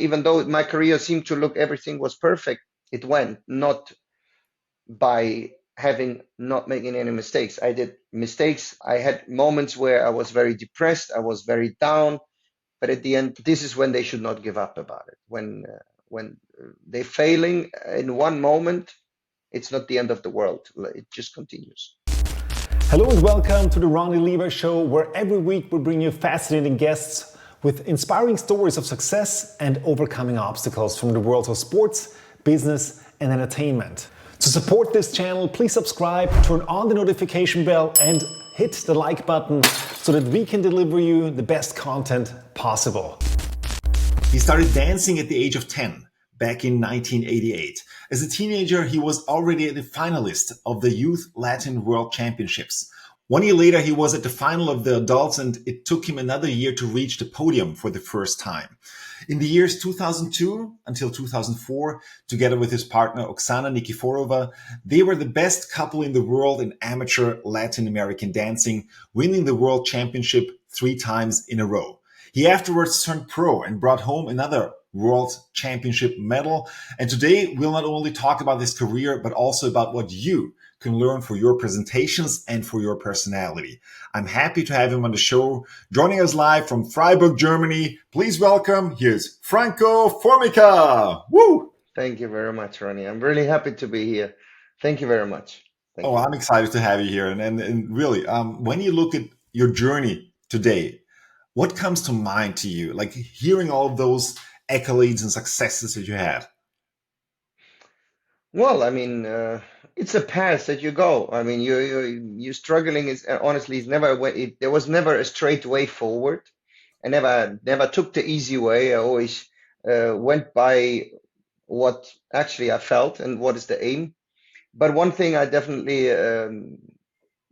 even though my career seemed to look everything was perfect, it went not by having not making any mistakes. I did mistakes. I had moments where I was very depressed. I was very down. But at the end, this is when they should not give up about it. When they're failing in one moment, it's not the end of the world. It just continues. Hello and welcome to the Ronny Leber Show, where every week we bring you fascinating guests with inspiring stories of success and overcoming obstacles from the worlds of sports, business, and entertainment. To support this channel, please subscribe, turn on the notification bell, and hit the like button so that we can deliver you the best content possible. He started dancing at the age of 10, back in 1988. As a teenager, he was already a finalist of the Youth Latin World Championships. 1 year later, he was at the final of the adults, and it took him another year to reach the podium for the first time. In the years 2002 until 2004, together with his partner Oksana Nikiforova, they were the best couple in the world in amateur Latin American dancing, winning the World Championship 3 times in a row. He afterwards turned pro and brought home another World Championship medal. And today we'll not only talk about his career, but also about what you can learn for your presentations and for your personality. I'm happy to have him on the show. Joining us live from Freiburg, Germany, please welcome, here's Franco Formica. Woo! Thank you very much, Ronny. I'm really happy to be here. Thank you very much. Thank you. I'm excited to have you here. And really, when you look at your journey today, what comes to mind to you? Like hearing all of those accolades and successes that you had? Well, I mean, it's a path that you go. I mean, you struggling is honestly, it's never there was never a straight way forward. I never took the easy way. I always went by what actually I felt and what is the aim. But one thing I definitely,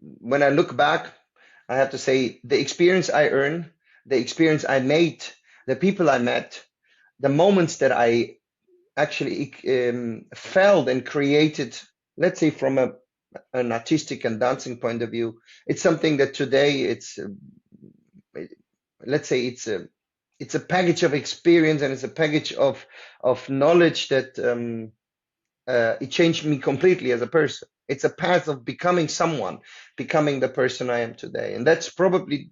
when I look back, I have to say the experience I earned, the experience I made, the people I met, the moments that I actually felt and created, let's say from an artistic and dancing point of view, it's something that today let's say it's a package of experience and it's a package of knowledge that it changed me completely as a person. It's a path of becoming someone, becoming the person I am today. And that's probably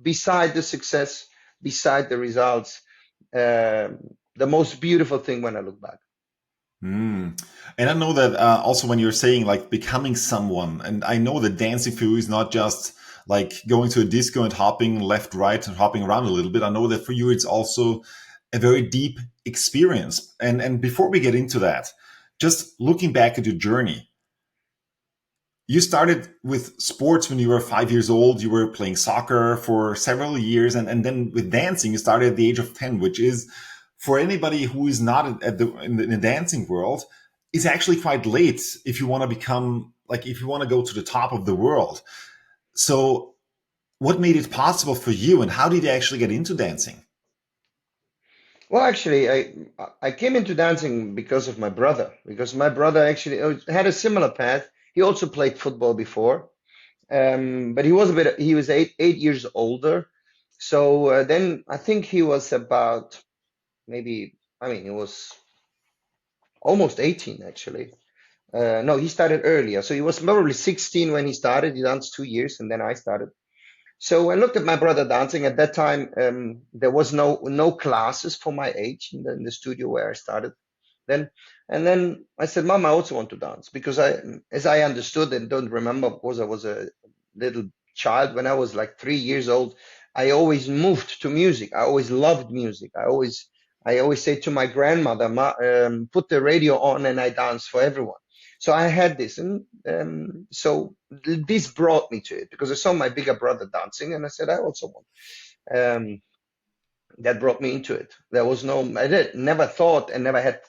beside the success, beside the results, the most beautiful thing when I look back. And I know that also when you're saying like becoming someone, and I know that dancing for you is not just like going to a disco and hopping left, right, and hopping around a little bit. I know that for you, it's also a very deep experience. And before we get into that, just looking back at your journey, you started with sports when you were 5 years old. You were playing soccer for several years. And then with dancing, you started at the age of 10, which is for anybody who is not in the dancing world, is actually quite late if you want to become, like, if you want to go to the top of the world. So what made it possible for you and how did you actually get into dancing? Well, actually, I came into dancing because of my brother, because my brother actually had a similar path. He also played football before, but he was eight years older. So then I think he was about maybe, I mean, he was almost 18 actually. No, he started earlier. So he was probably 16 when he started. He danced 2 years and then I started. So I looked at my brother dancing. At that time, there was no classes for my age in the studio where I started then. And then I said, Mom, I also want to dance because as I understood and don't remember, because I was a little child when I was like 3 years old, I always moved to music. I always loved music. I always say to my grandmother, put the radio on and I dance for everyone. So I had this, and so this brought me to it because I saw my bigger brother dancing, and I said I also want. That brought me into it. There was never thought and never had.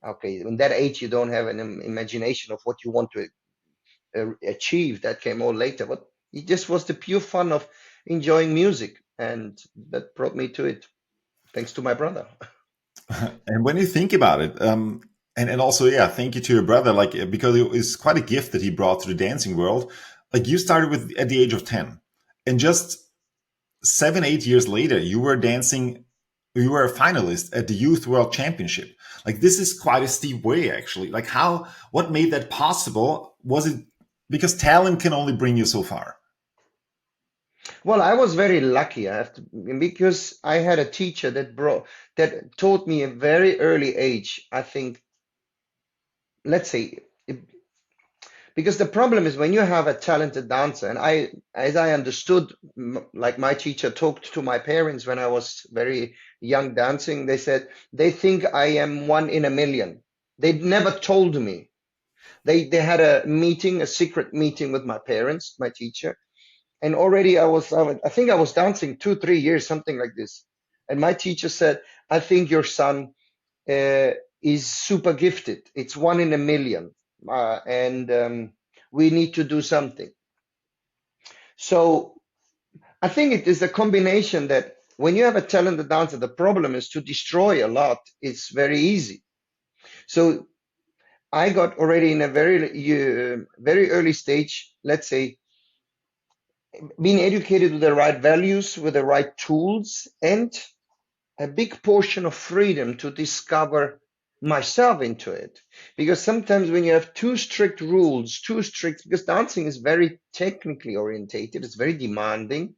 Okay, in that age you don't have an imagination of what you want to achieve. That came all later, but it just was the pure fun of enjoying music, and that brought me to it, thanks to my brother. And when you think about it, and also, yeah, thank you to your brother, like, because it was quite a gift that he brought to the dancing world. Like you started at the age of 10 and just 7, 8 years later, you were dancing you were a finalist at the Youth World Championship. Like this is quite a steep way, actually. Like what made that possible? Was it because talent can only bring you so far? Well, I was very lucky, I have to, because I had a teacher that taught me a very early age. I think, let's say, because the problem is when you have a talented dancer, and as I understood, like my teacher talked to my parents when I was very young dancing, they said they think I am one in a million. They never told me. They had a meeting, a secret meeting with my parents, my teacher, and already I think I was dancing 2, 3 years, something like this. And my teacher said, I think your son uh, is super gifted. It's one in a million, and we need to do something. So I think it is a combination that when you have a talented dancer, the problem is to destroy a lot. It's very easy. So I got already in a very early stage, let's say, being educated with the right values, with the right tools, and a big portion of freedom to discover myself into it. Because sometimes when you have too strict rules, too strict, because dancing is very technically orientated, it's very demanding,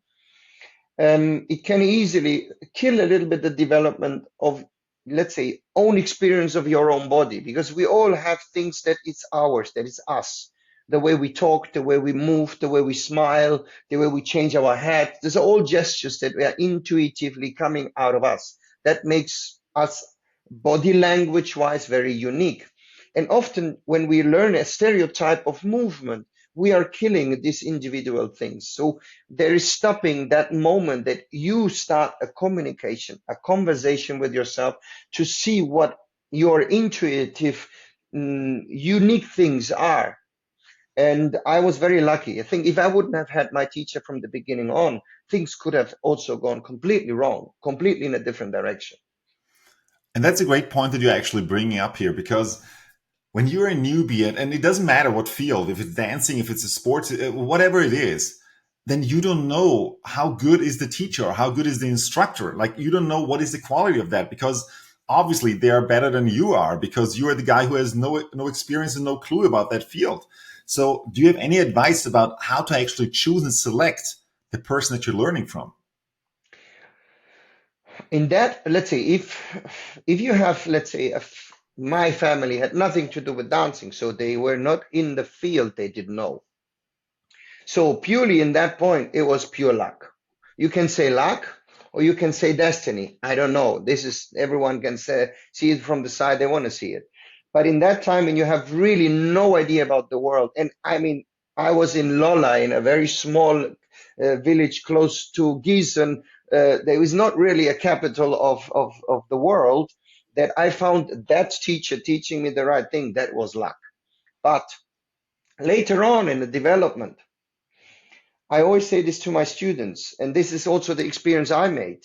it can easily kill a little bit the development of, let's say, own experience of your own body, because we all have things that it's ours, that it's us. The way we talk, the way we move, the way we smile, the way we change our head. These are all gestures that are intuitively coming out of us. That makes us body language wise very unique. And often when we learn a stereotype of movement, we are killing these individual things. So there is stopping that moment that you start a communication, a conversation with yourself to see what your intuitive, unique things are. And I was very lucky. I think if I wouldn't have had my teacher from the beginning on, things could have also gone completely wrong, completely in a different direction. And that's a great point that you're actually bringing up here because when you're a newbie, and it doesn't matter what field, if it's dancing, if it's a sport, whatever it is, then you don't know how good is the teacher or how good is the instructor. Like you don't know what is the quality of that because obviously they are better than you are because you are the guy who has no experience and no clue about that field. So do you have any advice about how to actually choose and select the person that you're learning from? In that, let's say, if you have, let's say, my family had nothing to do with dancing, so they were not in the field, they didn't know. So purely in that point, it was pure luck. You can say luck or you can say destiny. I don't know. This is everyone can see it from the side they want to see it. But in that time, when you have really no idea about the world, and I mean, I was in Lola in a very small village close to Gießen. There was not really a capital of the world. That I found that teacher teaching me the right thing. That was luck. But later on in the development, I always say this to my students, and this is also the experience I made.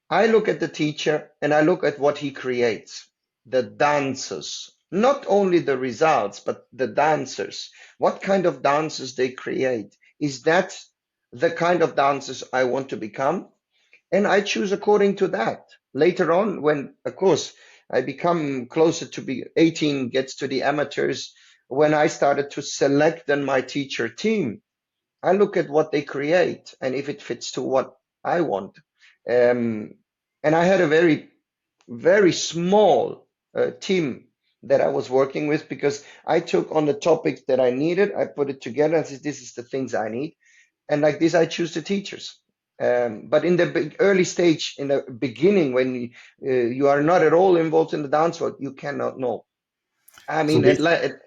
I look at the teacher and I look at what he creates, the dancers, not only the results, but the dancers. What kind of dancers they create? Is that the kind of dancers I want to become? And I choose according to that. Later on, when, of course, I become closer to be 18, gets to the amateurs, when I started to select then my teacher team, I look at what they create and if it fits to what I want. Um, and I had a very small team that I was working with because I took on the topics that I needed, I put it together and said, this is the things I need. And like this, I choose the teachers. But in the early stage, in the beginning, when you are not at all involved in the dance world, you cannot know. I So mean,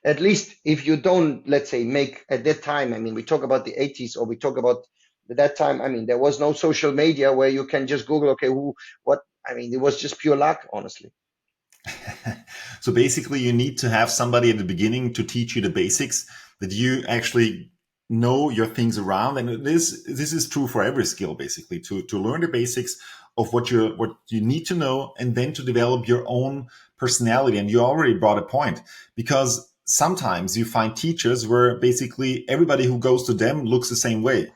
at least if you don't, let's say, make at that time, I mean, we talk about the 80s or we talk about that time, I mean, there was no social media where you can just Google, okay, I mean, it was just pure luck, honestly. So basically, you need to have somebody at the beginning to teach you the basics that you actually know your things around. And this is true for every skill, basically, to learn the basics of what you need to know and then to develop your own personality. And you already brought a point because sometimes you find teachers where basically everybody who goes to them looks the same way.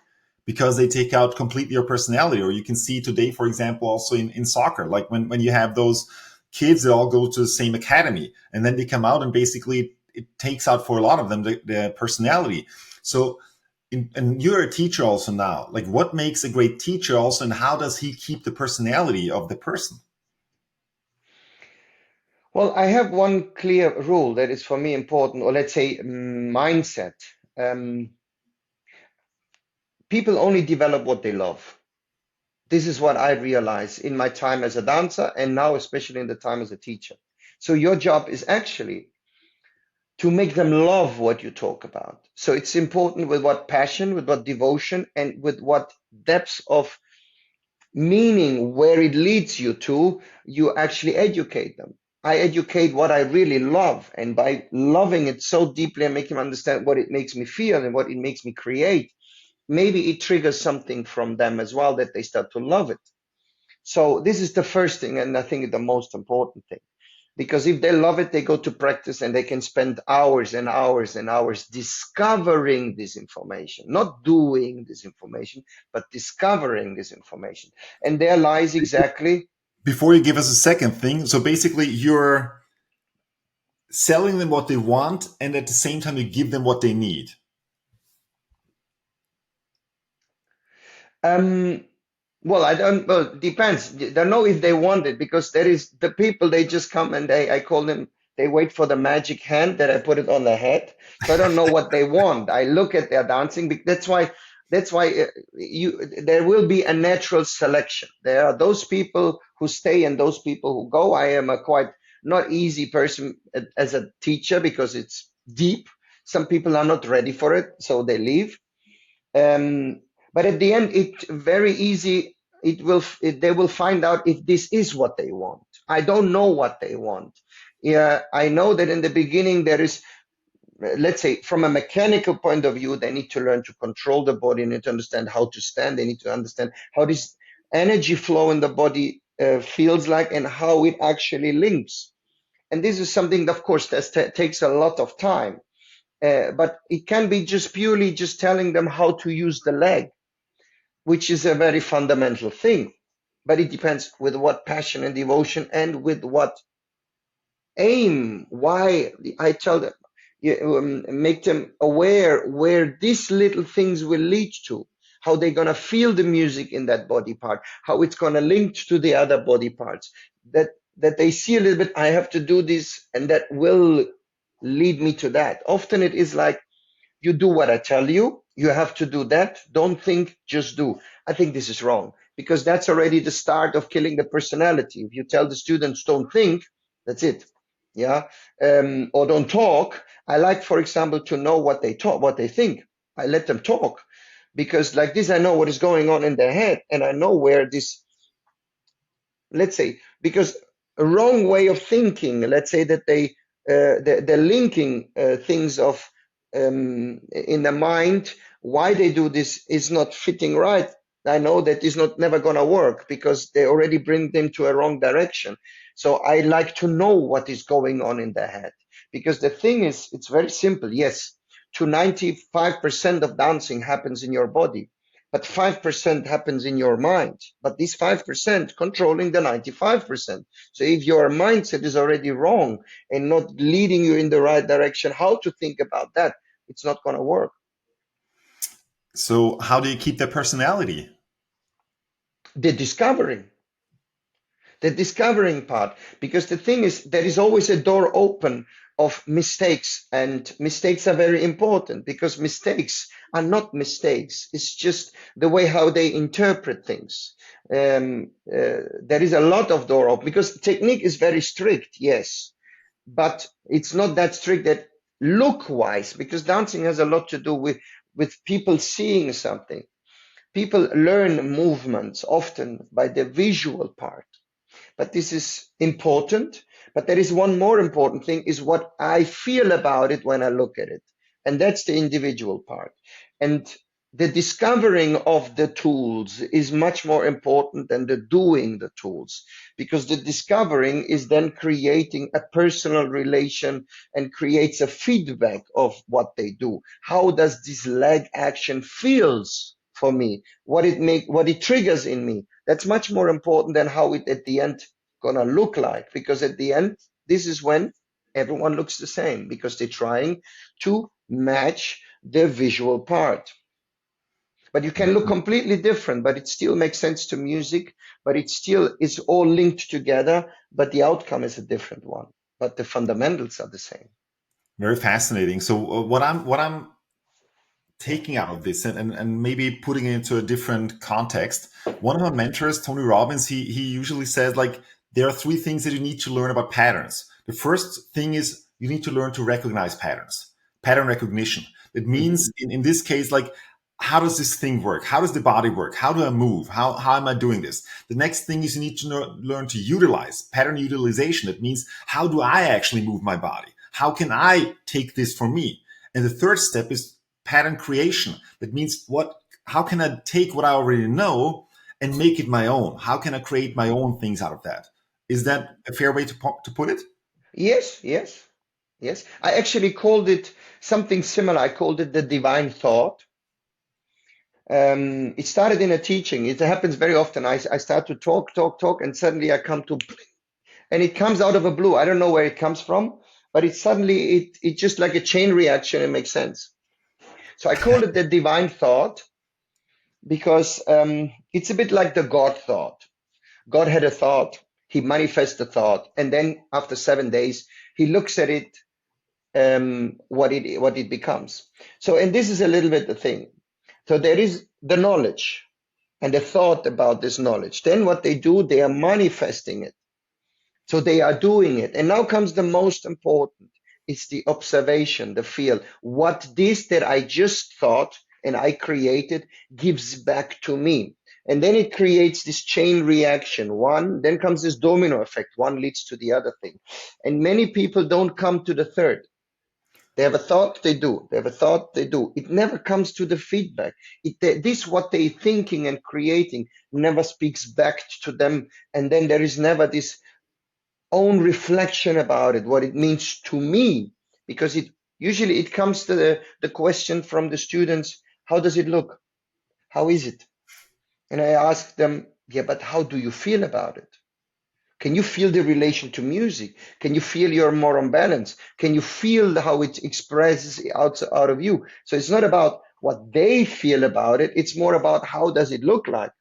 because they take out completely your personality. Or you can see today, for example, also in soccer, like when you have those kids that all go to the same academy and then they come out and basically it takes out for a lot of them the personality. So, and you're a teacher also now. Like, what makes a great teacher also, and how does he keep the personality of the person? Well, I have one clear rule that is for me important, or let's say mindset. Um, People only develop what they love. This is what I realize in my time as a dancer and now especially in the time as a teacher. So your job is actually to make them love what you talk about. So it's important with what passion, with what devotion, and with what depths of meaning where it leads you to, you actually educate them. I educate what I really love, and by loving it so deeply, I make them understand what it makes me feel and what it makes me create. Maybe it triggers something from them as well that they start to love it. So this is the first thing, and I think the most important thing. Because if they love it, they go to practice and they can spend hours and hours and hours discovering this information, not doing this information, but discovering this information. And there lies exactly. Before you give us a second thing, so basically you're selling them what they want and at the same time you give them what they need. Um, well, I don't, well, it depends. I don't know if they want it because there is the people, they just come and I call them, they wait for the magic hand that I put it on their head. So I don't know what they want. I look at their dancing. That's why there will be a natural selection. There are those people who stay and those people who go. I am a quite not easy person as a teacher because it's deep. Some people are not ready for it, so they leave. Um, but at the end, it very easy. They will find out if this is what they want. I don't know what they want. Yeah, I know that in the beginning there is, let's say, from a mechanical point of view, they need to learn to control the body, they need to understand how to stand, they need to understand how this energy flow in the body feels like and how it actually links. And this is something, of course, that takes a lot of time. But it can be just purely just telling them how to use the leg, which is a very fundamental thing. But it depends with what passion and devotion and with what aim. Why I tell them, make them aware where these little things will lead to, how they're gonna feel the music in that body part, how it's gonna link to the other body parts. That they see a little bit. I have to do this, and that will lead me to that. Often it is like you do what I tell you. You have to do that. Don't think, just do. I think this is wrong because that's already the start of killing the personality. If you tell the students don't think, that's it. Yeah. Or don't talk. I like, for example, to know what they talk, what they think. I let them talk because like this, I know what is going on in their head and I know where this, let's say, because a wrong way of thinking, let's say that they're linking things of in the mind, why they do this is not fitting right. I know that is not never gonna work because they already bring them to a wrong direction. So I like to know what is going on in their head because the thing is, it's very simple. Yes, to 95% of dancing happens in your body, but 5% happens in your mind. But this 5% controlling the 95%. So if your mindset is already wrong and not leading you in the right direction, how to think about that, it's not going to work. So how do you keep their personality? The discovering part, because the thing is, there is always a door open of mistakes, and mistakes are very important because mistakes are not mistakes. It's just the way how they interpret things. There is a lot of door open because technique is very strict, yes, but it's not that strict that look wise, because dancing has a lot to do with people seeing something. People learn movements often by the visual part, but this is important. But there is one more important thing is what I feel about it when I look at it. And that's the individual part. And the discovering of the tools is much more important than the doing the tools, because the discovering is then creating a personal relation and creates a feedback of what they do. How does this leg action feels for me, what it triggers in me. That's much more important than how it at the end gonna look like, because at the end, this is when everyone looks the same because they're trying to match the visual part. But you can look completely different, but it still makes sense to music, but it still is all linked together, but the outcome is a different one. But the fundamentals are the same. Very fascinating. So what I'm taking out of this and maybe putting it into a different context. One of my mentors, Tony Robbins, he usually says like there are three things that you need to learn about patterns. The first thing is you need to learn to recognize patterns, pattern recognition. It means in this case, like how does this thing work? How does the body work? How do I move? How am I doing this? The next thing is you need to learn to utilize pattern utilization. It means how do I actually move my body? How can I take this for me? And the third step is pattern creation. That means how can I take what I already know and make it my own? How can I create my own things out of that? Is that a fair way to put it? Yes, yes, yes. I actually called it something similar. I called it the divine thought. It started in a teaching. It happens very often. I start to talk, and suddenly I come to, and it comes out of a blue. I don't know where it comes from, but it's just like a chain reaction. It makes sense. So I called it the divine thought because it's a bit like the God thought. God had a thought, he manifests the thought, and then after 7 days, he looks at it, what it becomes. So, and this is a little bit the thing. So there is the knowledge and the thought about this knowledge. Then what they do, they are manifesting it. So they are doing it. And now comes the most important. It's the observation, the feel. What this that I just thought and I created gives back to me. And then it creates this chain reaction. Then comes this domino effect. One leads to the other thing. And many people don't come to the third. They have a thought, they do. They have a thought, they do. It never comes to the feedback. This, what they're thinking and creating, never speaks back to them. And then there is never this own reflection about it, what it means to me, because it usually it comes to the question from the students, how does it look? How is it? And I ask them, yeah, but how do you feel about it? Can you feel the relation to music? Can you feel your moral balance? Can you feel how it expresses out of you? So it's not about what they feel about it. It's more about how does it look like?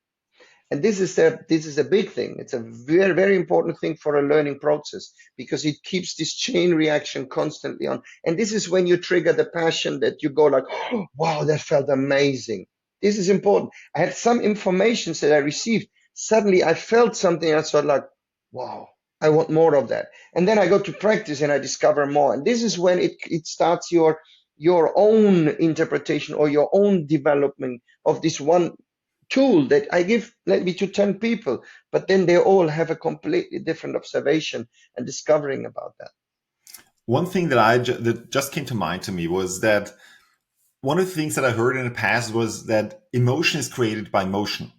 And this is a big thing. It's a very, very important thing for a learning process because it keeps this chain reaction constantly on. And this is when you trigger the passion that you go like, oh, wow, that felt amazing. This is important. I had some information that I received. Suddenly I felt something. I thought like, wow, I want more of that. And then I go to practice and I discover more. And this is when it starts your own interpretation or your own development of this one tool that I give maybe to 10 people, but then they all have a completely different observation and discovering about that. One thing that just came to mind to me was that one of the things that I heard in the past was that emotion is created by motion.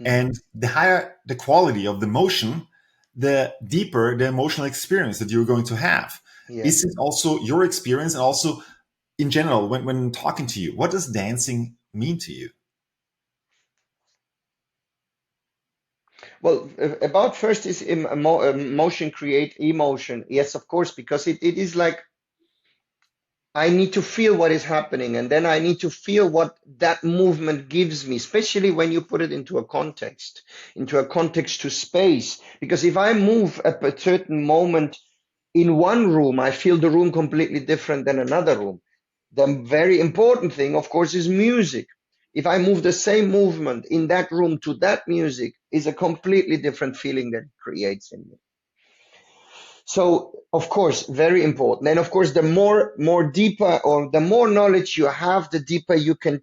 And the higher the quality of the motion, the deeper the emotional experience that you're going to have. Yeah. Is it also your experience? And also in general, when talking to you, what does dancing mean to you? Well, about first is motion create emotion. Yes, of course, because it is like I need to feel what is happening, and then I need to feel what that movement gives me, especially when you put it into a context to space. Because if I move at a certain moment in one room, I feel the room completely different than another room. The very important thing, of course, is music. If I move the same movement in that room to that music, is a completely different feeling that it creates in me. So, of course, very important. And of course, the more deeper or the more knowledge you have, the deeper you can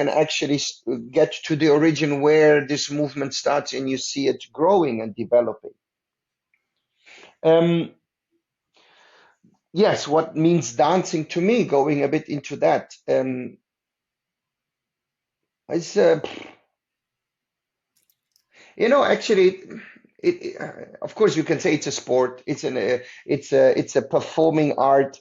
actually get to the origin where this movement starts and you see it growing and developing. Yes, what means dancing to me, going a bit into that. It's actually, of course, you can say it's a sport. It's a performing art,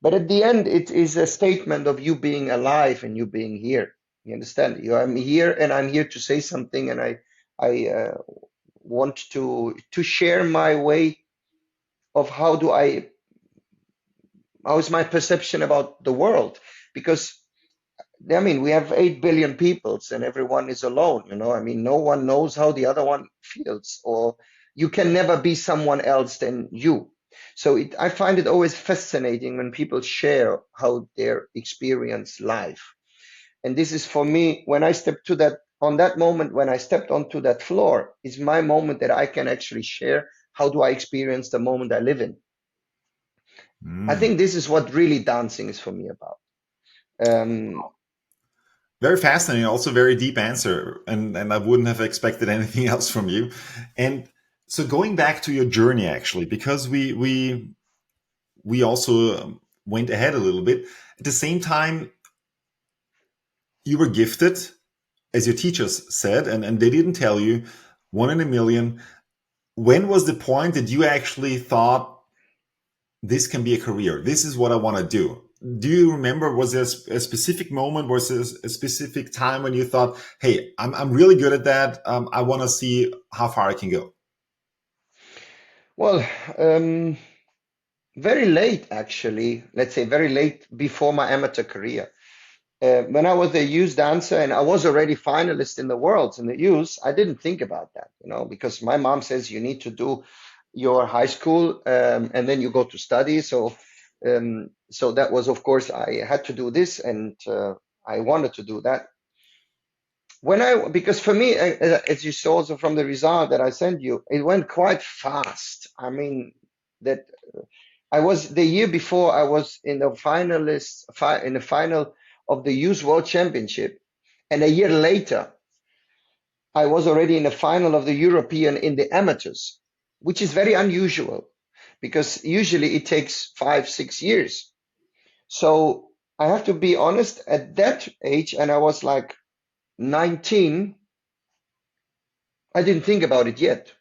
but at the end, it is a statement of you being alive and you being here. You understand? I'm here and I'm here to say something, and I want to share my way of how is my perception about the world, because I mean, we have 8 billion peoples and everyone is alone, you know. I mean, no one knows how the other one feels, or you can never be someone else than you. So I find it always fascinating when people share how they experience life. And this is for me, when I step to that, on that moment, when I stepped onto that floor, is my moment that I can actually share. How do I experience the moment I live in? I Mm. think this is what really dancing is for me about. Um, Very fascinating, also very deep answer, and I wouldn't have expected anything else from you. And so going back to your journey, actually, because we also went ahead a little bit. At the same time, you were gifted, as your teachers said, and they didn't tell you, one in a million. When was the point that you actually thought this can be a career? This is what I want to do. Do you remember, was there a specific moment, was there a specific time when you thought, hey, I'm really good at that. I want to see how far I can go? well, um, very late, actually, let's say very late before my amateur career. When I was a youth dancer and I was already finalist in the worlds in the youth, I didn't think about that, you know, because my mom says you need to do your high school and then you go to study. So that was, of course, I had to do this, and I wanted to do that. Because for me, as you saw also from the result that I sent you, it went quite fast. I mean, that I was the year before I was in the in the final of the Youth World Championship, and a year later I was already in the final of the European in the amateurs, which is very unusual because usually it takes 5, 6 years. So I have to be honest, at that age, and I was like 19, I didn't think about it yet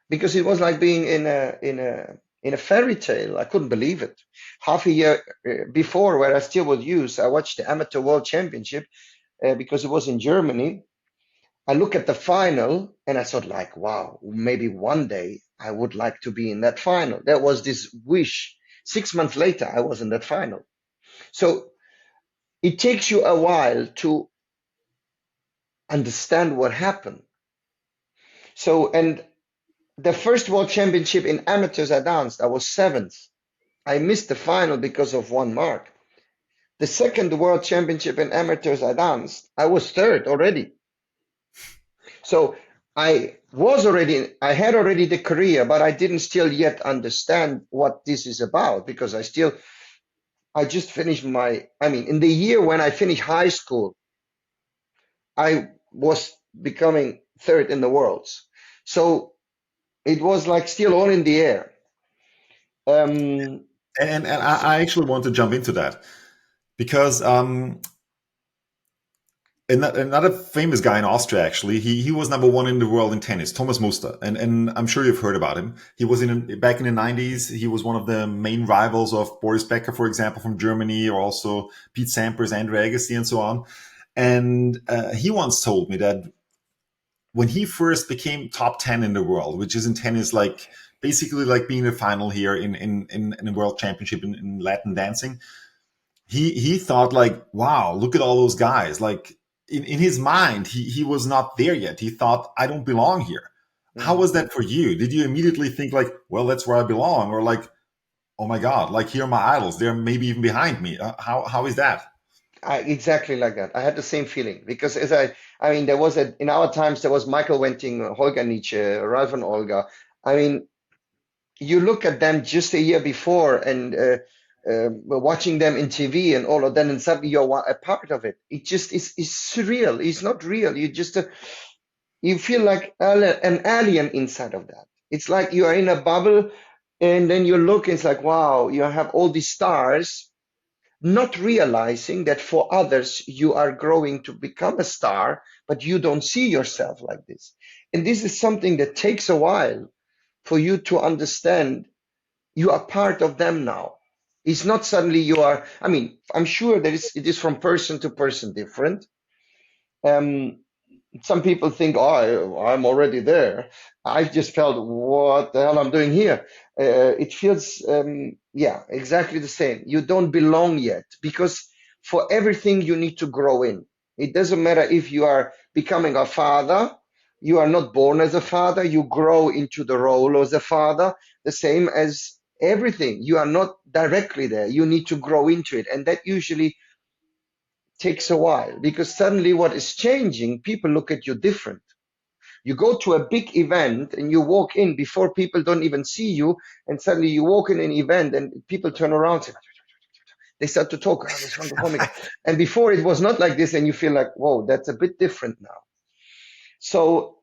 because it was like being in a fairy tale. I couldn't believe it. Half a year before, where I still was youth, I watched the Amateur World Championship because it was in Germany. I look at the final and I thought, like, wow, maybe one day I would like to be in that final. That was this wish. 6 months later, I was in that final. So it takes you a while to understand what happened. So, and the first world championship in amateurs I danced, I was seventh. I missed the final because of one mark. The second world championship in amateurs I danced, I was third already. So I had already the career, but I didn't still yet understand what this is about because I just finished in the year when I finished high school, I was becoming third in the worlds. So it was like still all in the air. Um, And I actually want to jump into that because another famous guy in Austria, actually, he was number one in the world in tennis, Thomas Muster, and I'm sure you've heard about him. He was back in the 90s. He was one of the main rivals of Boris Becker, for example, from Germany, or also Pete Sampras, Andre Agassi, and so on. And he once told me that when he first became top 10 in the world, which is in tennis like basically like being a final here in a world championship in Latin dancing, he thought like, wow, look at all those guys. Like in his mind, he was not there yet. He thought, I don't belong here. How mhm. was that for you? Did you immediately think like, well, that's where I belong? Or like, oh my God, like here are my idols. They're maybe even behind me. How is that? Exactly like that. I had the same feeling because I mean, in our times, there was Michael Wenting, Holger Nietzsche, Ralph and Olga. I mean, you look at them just a year before and we're watching them in TV and all of that, and suddenly you're a part of it. It just is surreal. It's not real. You feel like an alien inside of that. It's like you are in a bubble, and then you look, and it's like, wow, you have all these stars, not realizing that for others you are growing to become a star, but you don't see yourself like this. And this is something that takes a while for you to understand you are part of them now. It's not suddenly you are, I mean, I'm sure that it is from person to person different, Um, some people think, oh, I'm already there. I just felt, what the hell I'm doing here? It feels, yeah, exactly the same. You don't belong yet because for everything you need to grow in. It doesn't matter if you are becoming a father, you are not born as a father, you grow into the role as a father, the same as everything. You are not directly there. You need to grow into it. And that usually takes a while because suddenly what is changing, people look at you different. You go to a big event and you walk in before people don't even see you, and suddenly you walk in an event and people turn around, say, they start to talk, oh, this Franco Formica. And before it was not like this, and you feel like, whoa, that's a bit different now. So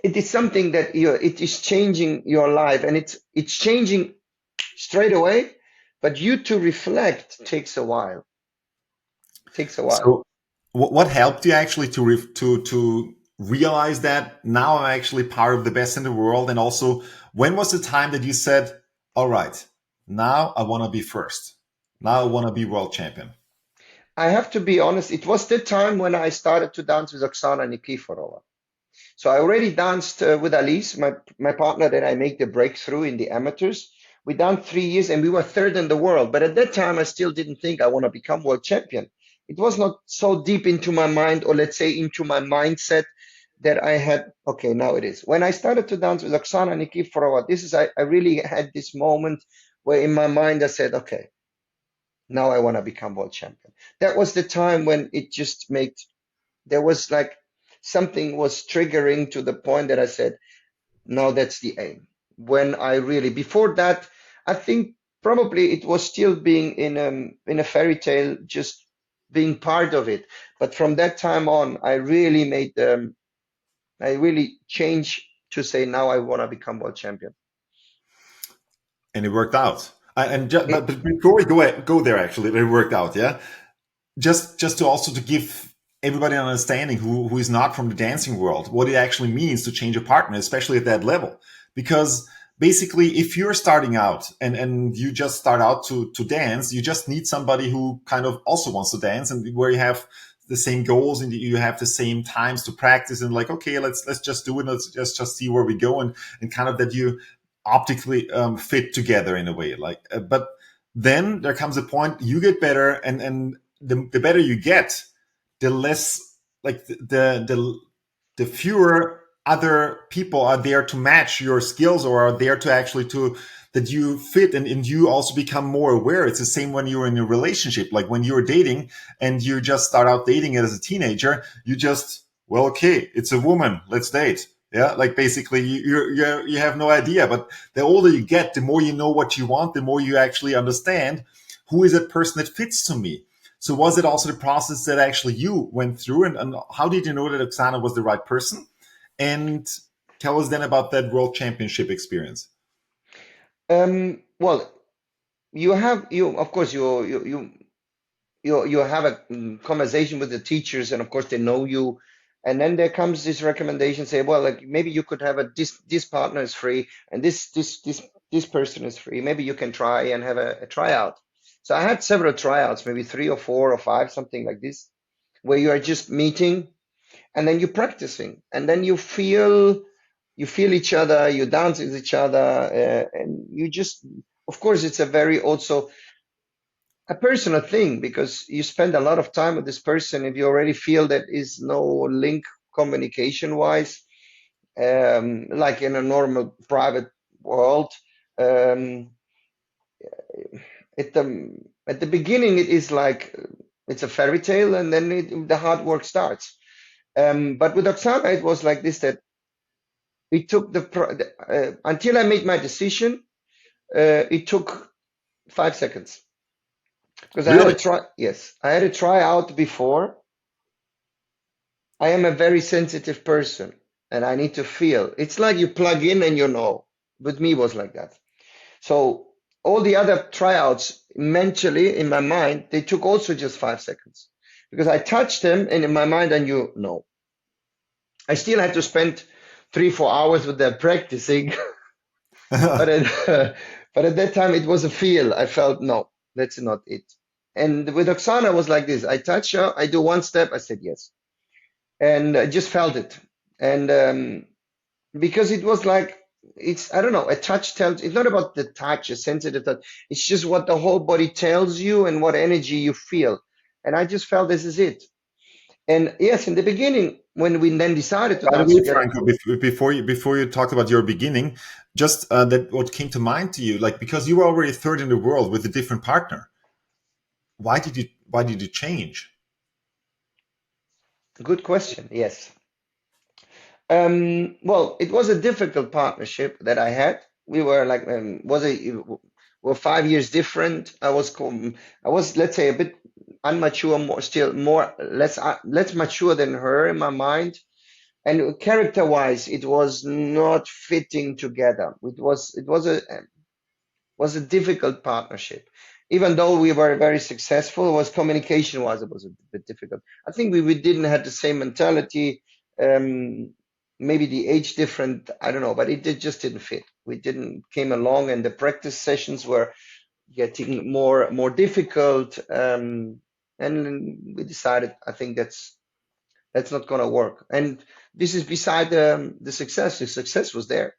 it is something that it is changing your life, and it's changing straight away, but you to reflect takes a while. Takes a while. So, what helped you actually to realize that now I'm actually part of the best in the world? And also, when was the time that you said, "All right, now I want to be first. Now I want to be world champion"? I have to be honest, it was the time when I started to dance with Oksana Nikiforova. So I already danced with Alice, my partner that I make the breakthrough in the amateurs. We danced 3 years and we were third in the world. But at that time, I still didn't think I want to become world champion. It was not so deep into my mind, or let's say into my mindset, that I had, okay, now it is. When I started to dance with Oksana Nikiforova, I really had this moment where in my mind I said, okay, now I want to become world champion. That was the time when it just made, there was like something was triggering to the point that I said, no, that's the aim. When I really, before that, I think probably it was still being in a fairy tale, just being part of it. But from that time on, I really changed to say, now I want to become world champion. And it worked out. It, But before we go there, actually, it worked out. Yeah, just to also to give everybody an understanding who is not from the dancing world what it actually means to change a partner, especially at that level. Because basically, if you're starting out and you just start out to dance, you just need somebody who kind of also wants to dance, and where you have the same goals and you have the same times to practice, and like, okay, let's just do it, let's just see where we go, and kind of that you optically fit together in a way, like but then there comes a point you get better, and the better you get, the less, like the fewer other people are there to match your skills, or are there to actually to that you fit, and you also become more aware. It's the same when you're in a relationship, like when you're dating and you just start out dating as a teenager, you just, well, okay, it's a woman, let's date. Yeah, like basically you have no idea. But the older you get, the more you know what you want, the more you actually understand who is that person that fits to me. So was it also the process that actually you went through, and how did you know that Oksana was the right person? And tell us then about that world championship experience. well, you of course you have a conversation with the teachers, and of course they know you, and then there comes this recommendation, say, well, like maybe you could have this partner is free, and this person is free, maybe you can try and have a tryout. So I had several tryouts, maybe 3 or 4 or 5, something like this, where you are just meeting and then you're practicing, and then you feel each other, you dance with each other, and you just, of course, it's a very also a personal thing because you spend a lot of time with this person. If you already feel that is no link communication wise, like in a normal private world, um, at the beginning it is like it's a fairy tale, and then the hard work starts. But with Oksana, it was like this, that it took until I made my decision, it took 5 seconds because I had Really? a try. Yes, I had a try out before. I am a very sensitive person and I need to feel. It's like you plug in and you know. With me, it was like that. So all the other tryouts mentally in my mind, they took also just 5 seconds because I touched them and in my mind I knew no. I still had to spend 3 or 4 hours with them practicing, but but at that time it was a feel. I felt no, that's not it. And with Oksana, it was like this. I touch her, I do one step, I said yes. and I just felt it. And because it was like, it's, I don't know, a touch tells, it's not about the touch, a sensitive touch. It's just what the whole body tells you and what energy you feel. And I just felt this is it. And yes, in the beginning, when we then decided to By the dance way, together, Franco, before you talked about your beginning, just that what came to mind to you, like because you were already third in the world with a different partner. Why did you change? good question. Yes. Well, it was a difficult partnership that I had. We were like, were 5 years different. I was, let's say, a bit unmature, less mature than her in my mind. And character-wise, it was not fitting together. It was a difficult partnership. Even though we were very successful, it was communication-wise, it was a bit difficult. I think we didn't have the same mentality. Um, Maybe the age different, I don't know, but just didn't fit. We didn't came along, and the practice sessions were getting more difficult. And we decided, I think that's not going to work. And this is beside the success. The success was there.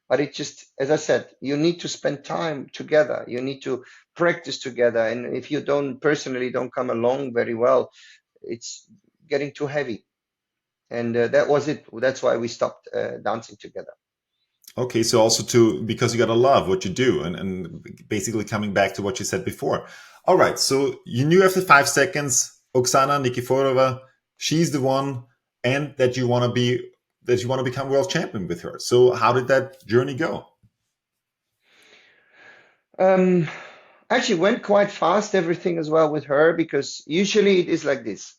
But it just, as I said, you need to spend time together. You need to practice together. And if you don't come along very well, it's getting too heavy. And that was it. That's why we stopped dancing together. Okay, so also because you gotta love what you do, and basically coming back to what you said before. All right, so you knew after 5 seconds, Oksana Nikiforova, she's the one, and that you want to become world champion with her. So how did that journey go? Um, Actually, went quite fast, everything as well with her, because usually it is like this.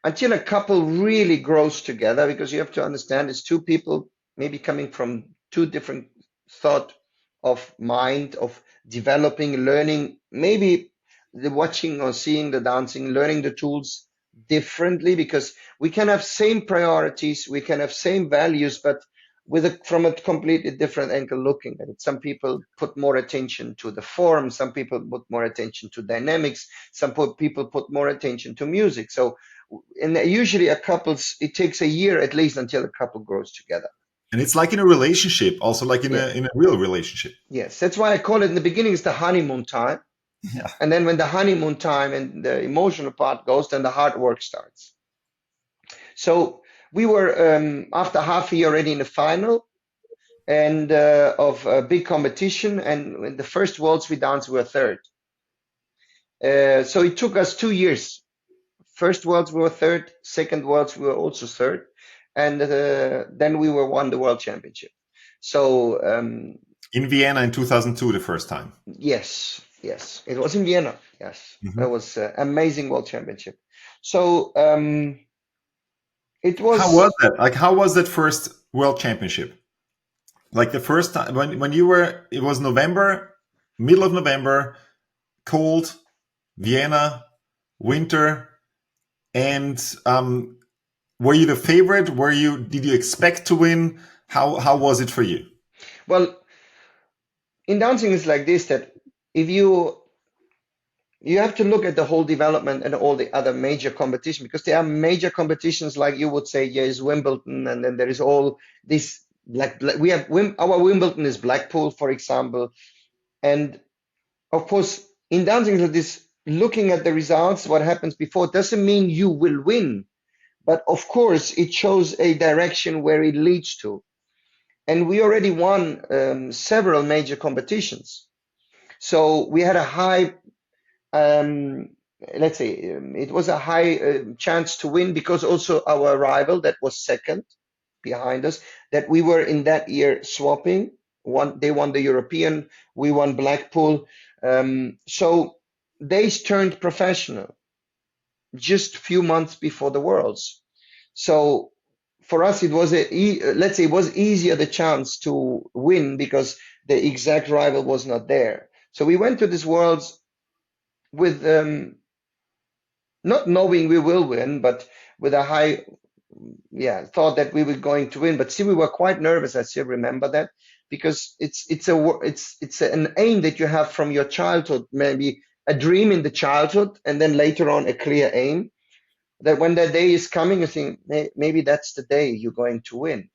Until a couple really grows together, because you have to understand it's two people maybe coming from two different thought of mind of developing, learning, maybe the watching or seeing the dancing, learning the tools differently, because we can have same priorities, we can have same values, but from a completely different angle looking at it. Some people put more attention to the form, some people put more attention to dynamics, people put more attention to music. So and usually it takes a year at least until a couple grows together. And it's like in a relationship, also like in Yeah. a real relationship. Yes, that's why I call it in the beginning is the honeymoon time. Yeah. And then when the honeymoon time and the emotional part goes, then the hard work starts. So we were after half a year already in the final and of a big competition. And in the first worlds we danced, we were third. So it took us 2 years. First worlds we were third, second worlds we were also third, and then we won the world championship. So in Vienna in 2002, the first time. Yes, it was in Vienna. Yes, that was amazing world championship. So it was. How was that? Like, how was that first world championship? Like the first time when you were, it was November, middle of November, cold, Vienna, winter, and were you the favorite? Did you expect to win? How was it for you? Well, in dancing it's like this, that if you have to look at the whole development and all the other major competition, because there are major competitions like you would say, yeah, is Wimbledon, and then there is all this, like we have our Wimbledon is Blackpool, for example. And of course, in dancing like this, looking at the results, what happens before doesn't mean you will win, but of course it shows a direction where it leads to. And we already won several major competitions, so we had a high let's say it was a high chance to win, because also our rival that was second behind us, that we were in that year swapping. They won the European, we won Blackpool. So they turned professional just a few months before the Worlds. So for us, it was let's say it was easier the chance to win, because the exact rival was not there. So we went to this Worlds with not knowing we will win, but with a high, thought that we were going to win. But still, we were quite nervous. I still remember that, because it's an aim that you have from your childhood, maybe a dream in the childhood, and then later on a clear aim. that when that day is coming, you think maybe that's the day you're going to win.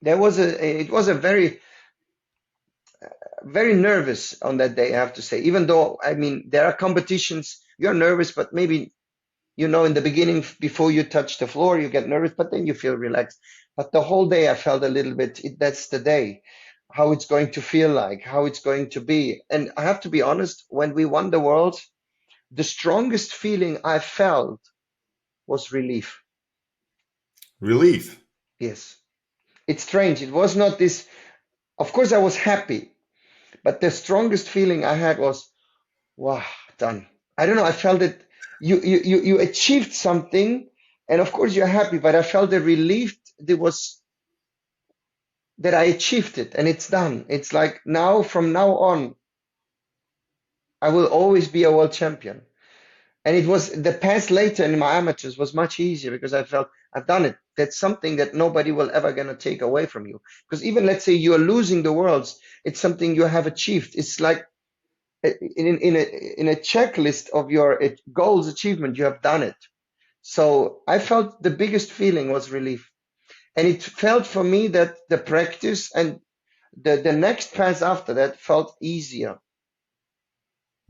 It was a very nervous on that day, I have to say. Even though, I mean, there are competitions, you're nervous, but maybe, in the beginning, before you touch the floor, you get nervous, but then you feel relaxed. But the whole day, I felt a little bit, that's the day, how it's going to feel like, how it's going to be. And I have to be honest, when we won the world, the strongest feeling I felt was relief. Relief. Yes. It's strange. It was not this, of course, I was happy, but the strongest feeling I had was, wow, done. I don't know. I felt it. You achieved something, and of course you're happy. But I felt the relief. There was that I achieved it, and it's done. It's like now, from now on, I will always be a world champion. And it was the path later in my amateurs was much easier because I felt I've done it. That's something that nobody will ever gonna take away from you. Because even let's say you are losing the worlds, it's something you have achieved. It's like in a checklist of your goals achievement, you have done it. So I felt the biggest feeling was relief. And it felt for me that the practice and the next pass after that felt easier.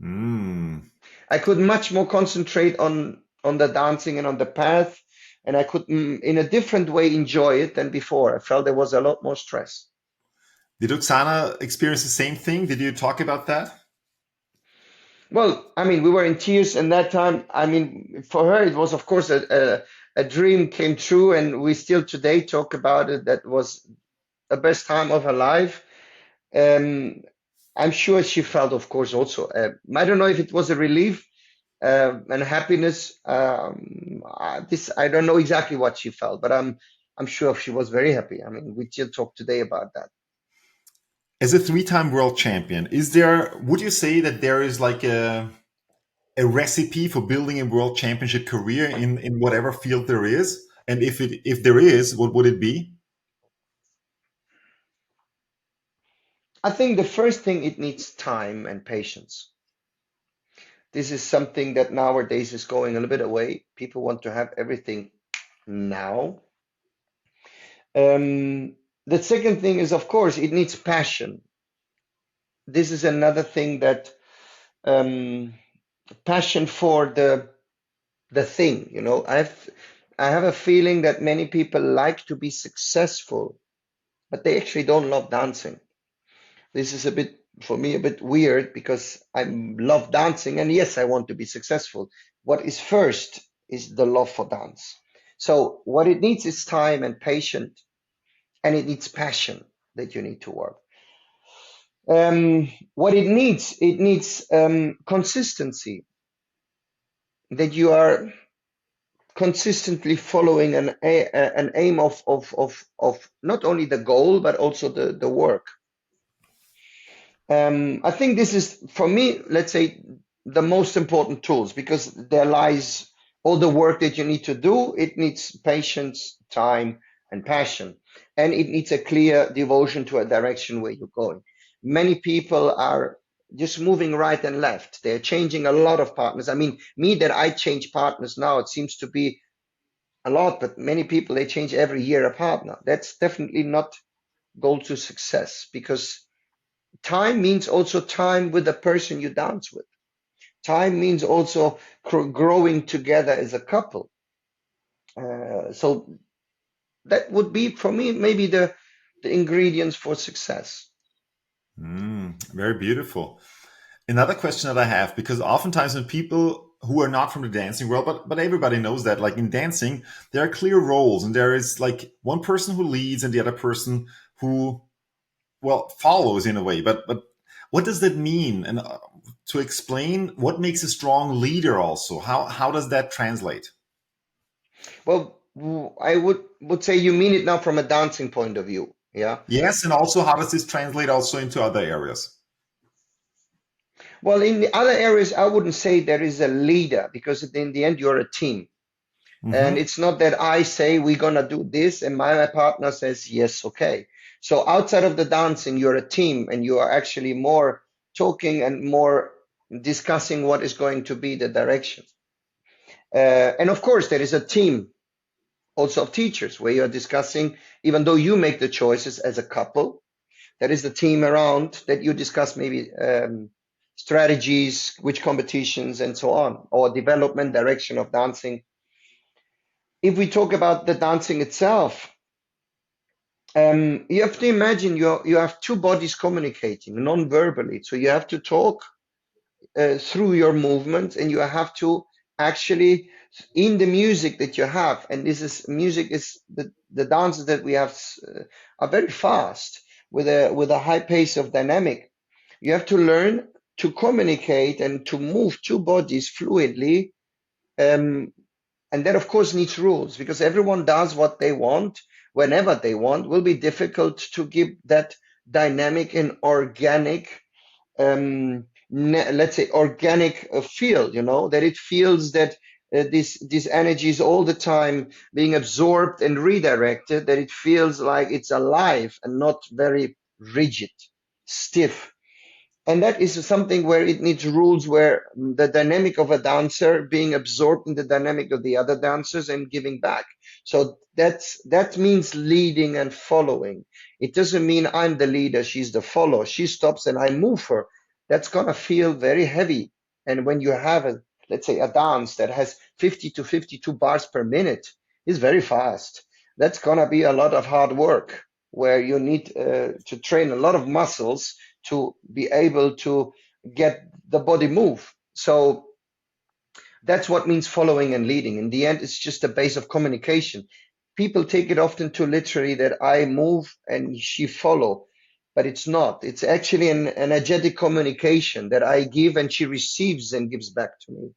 I could much more concentrate on the dancing and on the path, and I could in a different way enjoy it than before. I felt there was a lot more stress. Did Oksana experience the same thing? Did you talk about that? Well, I mean, we were in tears, and that time, I mean, for her, it was, of course, a dream came true, and we still today talk about it. That was the best time of her life. I'm sure she felt, of course, also. I don't know if it was a relief and happiness. I don't know exactly what she felt, but I'm sure she was very happy. I mean, we still talk today about that. As a three-time world champion, would you say that there is like a recipe for building a world championship career in whatever field there is? And if there is, what would it be? I think the first thing, it needs time and patience. This is something that nowadays is going a little bit away. People want to have everything now. The second thing is, of course, it needs passion. This is another thing that passion for the thing. I have a feeling that many people like to be successful, but they actually don't love dancing. This is for me, a bit weird because I love dancing, and yes, I want to be successful. What is first is the love for dance. So what it needs is time and patience, and it needs passion that you need to work. What it needs consistency, that you are consistently following an aim of not only the goal but also the work. I think this is, for me, let's say, the most important tools, because there lies all the work that you need to do. It needs patience, time, and passion, and it needs a clear devotion to a direction where you're going. Many people are just moving right and left. They're changing a lot of partners. I mean, me, that I change partners now, it seems to be a lot, but many people, they change every year a partner. That's definitely not goal to success, because time means also time with the person you dance with. Time means also growing together as a couple. So that would be, for me, maybe the ingredients for success. Very beautiful. Another question that I have, because oftentimes when people who are not from the dancing world, but everybody knows that, like in dancing, there are clear roles, and there is like one person who leads and the other person who, well, follows in a way. But what does that mean? And to explain, what makes a strong leader also? How does that translate? Well, I would say you mean it now from a dancing point of view, yeah? Yes, and also how does this translate also into other areas? Well, in the other areas, I wouldn't say there is a leader, because in the end, you're a team. And it's not that I say we're gonna do this and my partner says yes, okay. So outside of the dancing, you're a team, and you are actually more talking and more discussing what is going to be the direction. And of course, there is a team also of teachers where you're discussing, even though you make the choices as a couple, there is a team around that you discuss maybe strategies, which competitions, and so on, or development direction of dancing. If we talk about the dancing itself, you have to imagine you have two bodies communicating non-verbally. So you have to talk through your movement, and you have to actually in the music that you have, and this is music is the dances that we have are very fast with a high pace of dynamic. You have to learn to communicate and to move two bodies fluidly, um, and that of course needs rules because everyone does what they want whenever they want. Will be difficult to give that dynamic and organic, let's say organic feel, that it feels that this energy is all the time being absorbed and redirected, that it feels like it's alive and not very rigid, stiff. And that is something where it needs rules, where the dynamic of a dancer being absorbed in the dynamic of the other dancers and giving back. So that means leading and following. It doesn't mean I'm the leader, she's the follower. She stops and I move her. That's gonna feel very heavy. And when you have let's say a dance that has 50 to 52 bars per minute, is very fast. That's gonna be a lot of hard work where you need to train a lot of muscles to be able to get the body move. So that's what means following and leading. In the end, it's just a base of communication. People take it often too literally that I move and she follow, but it's not. It's actually an energetic communication that I give and she receives and gives back to me.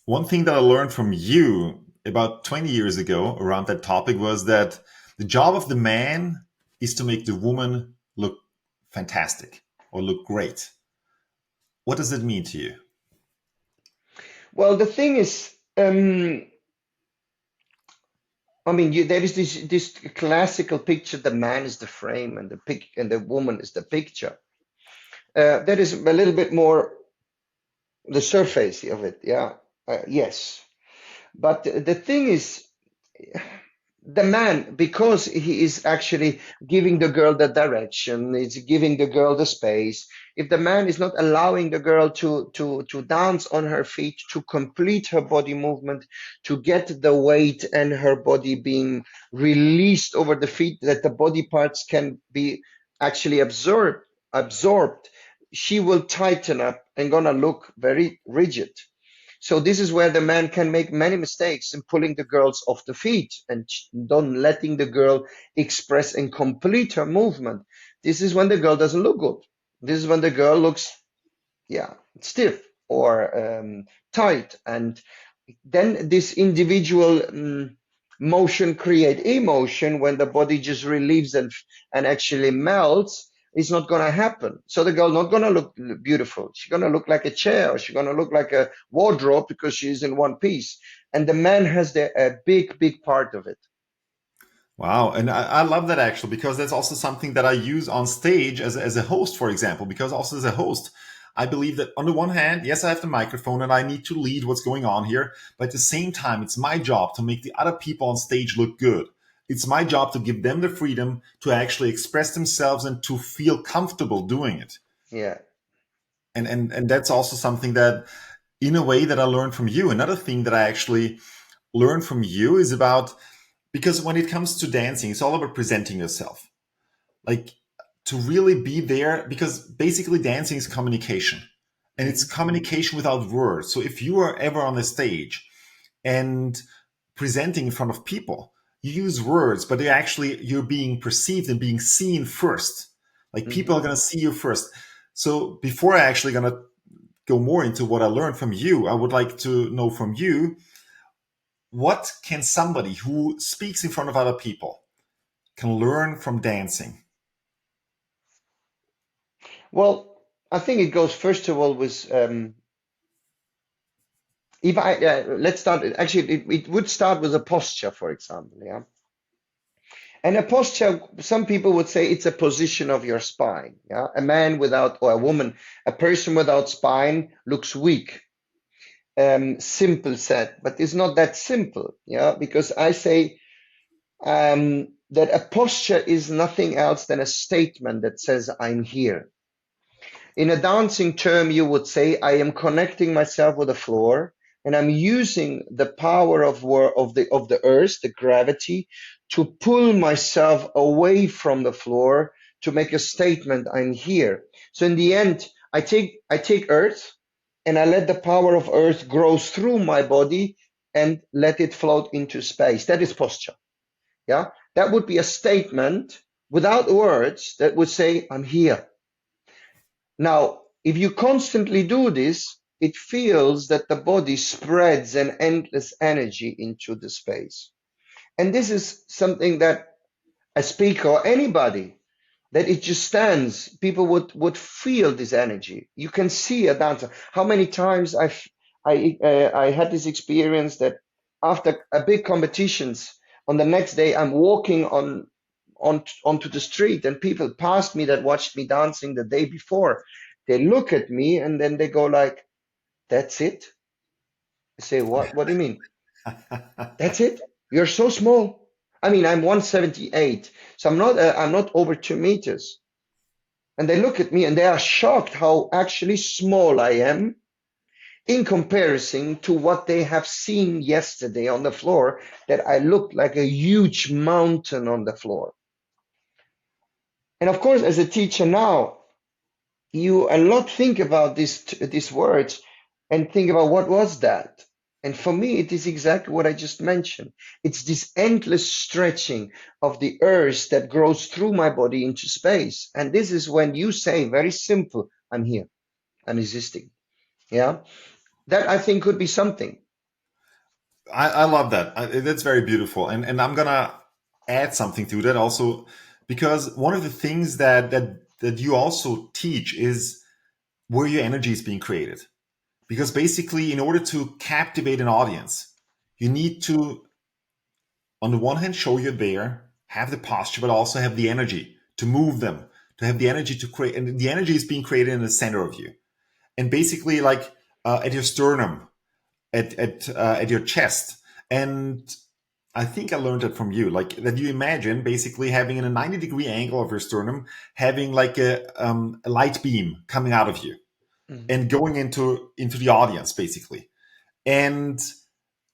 One thing that I learned from you about 20 years ago around that topic was that the job of the man is to make the woman look fantastic or look great. What does it mean to you? Well, the thing is, there is this classical picture: the man is the frame, and the woman is the picture. That is a little bit more the surface of it, yeah. Yes, but the thing is, the man, because he is actually giving the girl the direction, is giving the girl the space. If the man is not allowing the girl to dance on her feet, to complete her body movement, to get the weight and her body being released over the feet, that the body parts can be actually absorbed, she will tighten up and gonna look very rigid. So this is where the man can make many mistakes in pulling the girls off the feet and don't letting the girl express and complete her movement. This is when the girl doesn't look good. This is when the girl looks, yeah, stiff or tight. And then this individual motion create emotion when the body just relieves and actually melts. It's not going to happen. So the girl not going to look beautiful. She's going to look like a chair, or she's going to look like a wardrobe because she's in one piece. And the man has a big, big part of it. Wow. And I love that actually, because that's also something that I use on stage as a host, for example, because also as a host, I believe that on the one hand, yes, I have the microphone and I need to lead what's going on here. But at the same time, it's my job to make the other people on stage look good. It's my job to give them the freedom to actually express themselves and to feel comfortable doing it. Yeah. And that's also something that, in a way, that I learned from you. Another thing that I actually learned from you is about, because when it comes to dancing, it's all about presenting yourself. Like, to really be there, because basically dancing is communication. And it's communication without words. So if you are ever on the stage and presenting in front of people, you use words, but you're being perceived and being seen first. Like, people are going to see you first. So before I actually going to go more into what I learned from you, I would like to know from you, what can somebody who speaks in front of other people can learn from dancing? Well, I think it goes first of all with if I let's start. Actually, it would start with a posture, for example, yeah. And a posture, some people would say it's a position of your spine. Yeah, a man without, or a woman, a person without spine looks weak. simple set, but it's not that simple, yeah, because I say that a posture is nothing else than a statement that says, I'm here. In a dancing term, you would say, I am connecting myself with the floor and I'm using the power of the earth, the gravity, to pull myself away from the floor to make a statement, I'm here. So in the end, I take earth and I let the power of earth grow through my body and let it float into space. That is posture. Yeah, that would be a statement without words that would say, I'm here. Now, if you constantly do this, it feels that the body spreads an endless energy into the space. And this is something that a speaker or anybody, that it just stands, people would feel this energy. You can see a dancer. How many times I had this experience that after a big competitions, on the next day I'm walking onto the street and people past me that watched me dancing the day before. They look at me and then they go like, "That's it?" I say, "What? What do you mean? That's it? You're so small." I mean, I'm 178, so I'm not over 2 meters. And they look at me and they are shocked how actually small I am in comparison to what they have seen yesterday on the floor, that I looked like a huge mountain on the floor. And of course, as a teacher now, you a lot think about these words and think about what was that. And for me, it is exactly what I just mentioned. It's this endless stretching of the earth that grows through my body into space. And this is when you say, very simple, I'm here, I'm existing. Yeah. That I think could be something. I love that. That's very beautiful. And I'm going to add something to that also, because one of the things that you also teach is where your energy is being created. Because basically, in order to captivate an audience, you need to, on the one hand, show you're there, have the posture, but also have the energy to move them, to have the energy to create. And the energy is being created in the center of you. And basically, like at your sternum, at your chest. And I think I learned that from you, like that you imagine basically having in a 90-degree angle of your sternum, having like a light beam coming out of you and going into the audience basically. And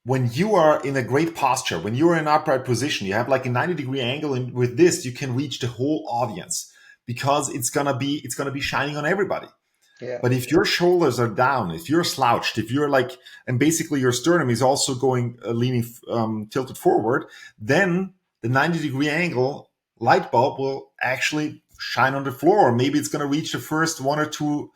when you are in a great posture, when you are in an upright position, you have like a 90-degree angle, and with this you can reach the whole audience because it's gonna be shining on everybody. Yeah. But if your shoulders are down, if you're slouched, if you're like, and basically your sternum is also going leaning tilted forward, then the 90-degree angle light bulb will actually shine on the floor. Maybe it's going to reach the first one or two